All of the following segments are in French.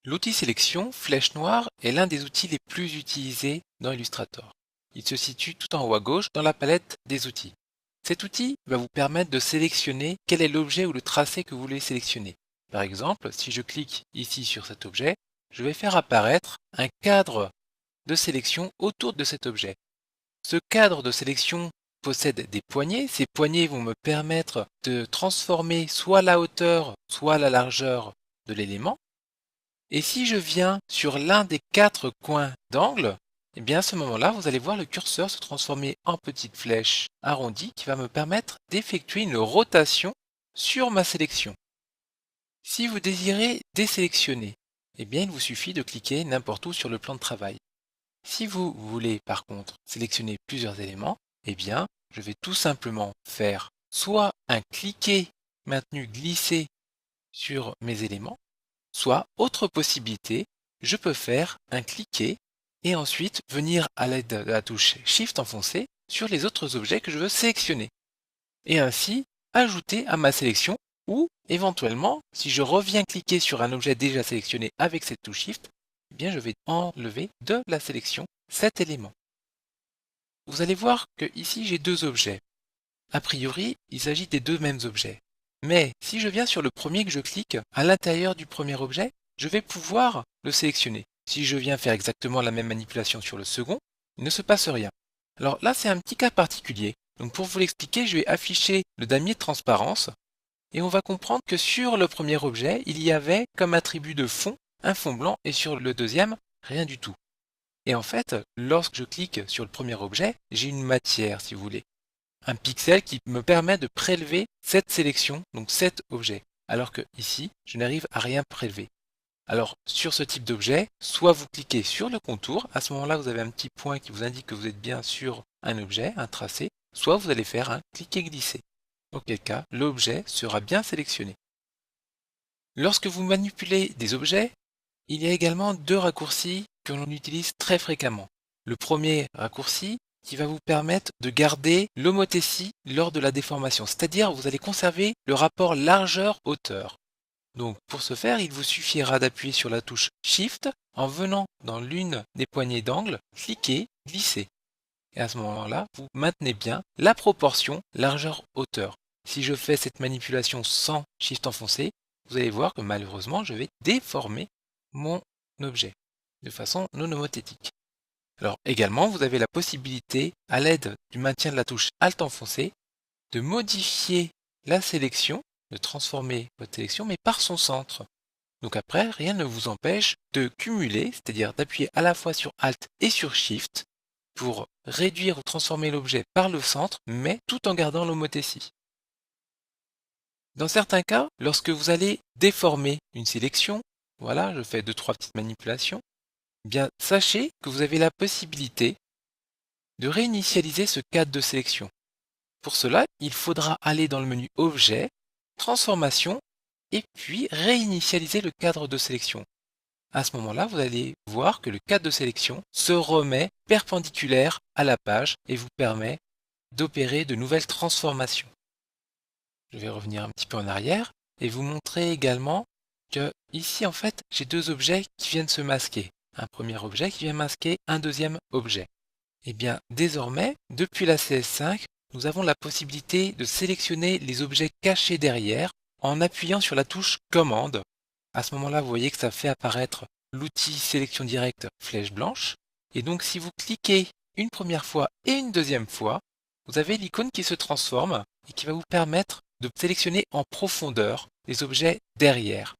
L'outil sélection flèche noire est l'un des outils les plus utilisés dans Illustrator. Il se situe tout en haut à gauche dans la palette des outils. Cet outil va vous permettre de sélectionner quel est l'objet ou le tracé que vous voulez sélectionner. Par exemple, si je clique ici sur cet objet, je vais faire apparaître un cadre de sélection autour de cet objet. Ce cadre de sélection possède des poignées. Ces poignées vont me permettre de transformer soit la hauteur, soit la largeur de l'élément. Et si je viens sur l'un des 4 coins d'angle, eh bien à ce moment-là, vous allez voir le curseur se transformer en petite flèche arrondie qui va me permettre d'effectuer une rotation sur ma sélection. Si vous désirez désélectionner, eh bien il vous suffit de cliquer n'importe où sur le plan de travail. Si vous voulez par contre sélectionner plusieurs éléments, eh bien je vais tout simplement faire soit un cliquer maintenu glisser sur mes éléments, soit, autre possibilité, je peux faire un cliquer et ensuite venir à l'aide de la touche Shift enfoncée sur les autres objets que je veux sélectionner. Et ainsi ajouter à ma sélection ou éventuellement, si je reviens cliquer sur un objet déjà sélectionné avec cette touche Shift, eh bien je vais enlever de la sélection cet élément. Vous allez voir que ici j'ai deux objets. A priori, il s'agit des deux mêmes objets. Mais si je viens sur le premier que je clique, à l'intérieur du premier objet, je vais pouvoir le sélectionner. Si je viens faire exactement la même manipulation sur le second, il ne se passe rien. Alors là, c'est un petit cas particulier. Donc pour vous l'expliquer, je vais afficher le damier de transparence et on va comprendre que sur le premier objet, il y avait comme attribut de fond un fond blanc et sur le deuxième, rien du tout. Et en fait, lorsque je clique sur le premier objet, j'ai une matière, si vous voulez. Un pixel qui me permet de prélever cette sélection, donc cet objet. Alors que ici, je n'arrive à rien prélever. Alors, sur ce type d'objet, soit vous cliquez sur le contour, à ce moment-là, vous avez un petit point qui vous indique que vous êtes bien sur un objet, un tracé, soit vous allez faire un cliquer-glisser. Auquel cas, l'objet sera bien sélectionné. Lorsque vous manipulez des objets, il y a également deux raccourcis que l'on utilise très fréquemment. Le premier raccourci qui va vous permettre de garder l'homothétie lors de la déformation, c'est-à-dire vous allez conserver le rapport largeur-hauteur. Donc pour ce faire, il vous suffira d'appuyer sur la touche Shift en venant dans l'une des poignées d'angle, cliquer, glisser. Et à ce moment-là, vous maintenez bien la proportion largeur-hauteur. Si je fais cette manipulation sans Shift enfoncé, vous allez voir que malheureusement, je vais déformer mon objet de façon non homothétique. Alors également, vous avez la possibilité, à l'aide du maintien de la touche Alt enfoncé, de modifier la sélection, de transformer votre sélection, mais par son centre. Donc après, rien ne vous empêche de cumuler, c'est-à-dire d'appuyer à la fois sur Alt et sur Shift pour réduire ou transformer l'objet par le centre, mais tout en gardant l'homothétie. Dans certains cas, lorsque vous allez déformer une sélection, voilà, je fais 2-3 petites manipulations, eh bien sachez que vous avez la possibilité de réinitialiser ce cadre de sélection. Pour cela, il faudra aller dans le menu Objet, Transformation, et puis réinitialiser le cadre de sélection. À ce moment-là, vous allez voir que le cadre de sélection se remet perpendiculaire à la page et vous permet d'opérer de nouvelles transformations. Je vais revenir un petit peu en arrière et vous montrer également que ici, en fait, j'ai deux objets qui viennent se masquer. Un premier objet qui vient masquer un deuxième objet. Et bien, désormais, depuis la CS5, nous avons la possibilité de sélectionner les objets cachés derrière en appuyant sur la touche Commande. À ce moment-là, vous voyez que ça fait apparaître l'outil sélection directe flèche blanche. Et donc, si vous cliquez une première fois et une deuxième fois, vous avez l'icône qui se transforme et qui va vous permettre de sélectionner en profondeur les objets derrière.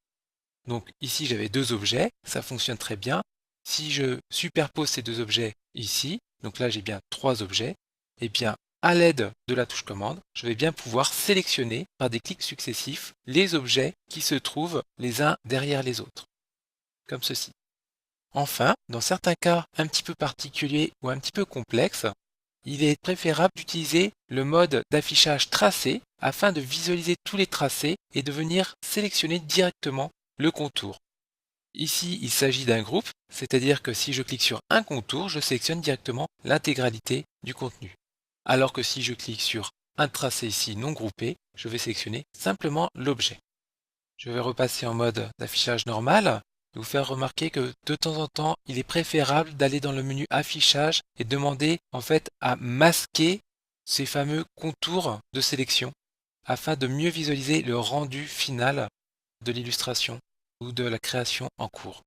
Donc ici, j'avais deux objets, ça fonctionne très bien. Si je superpose ces deux objets ici, donc là j'ai bien trois objets, et bien à l'aide de la touche commande, je vais bien pouvoir sélectionner par des clics successifs les objets qui se trouvent les uns derrière les autres, comme ceci. Enfin, dans certains cas un petit peu particuliers ou un petit peu complexes, il est préférable d'utiliser le mode d'affichage tracé afin de visualiser tous les tracés et de venir sélectionner directement le contour. Ici, il s'agit d'un groupe, c'est-à-dire que si je clique sur un contour, je sélectionne directement l'intégralité du contenu. Alors que si je clique sur un tracé ici non groupé, je vais sélectionner simplement l'objet. Je vais repasser en mode d'affichage normal. vous faire remarquer que de temps en temps, il est préférable d'aller dans le menu affichage et demander en fait à masquer ces fameux contours de sélection afin de mieux visualiser le rendu final de l'illustration ou de la création en cours.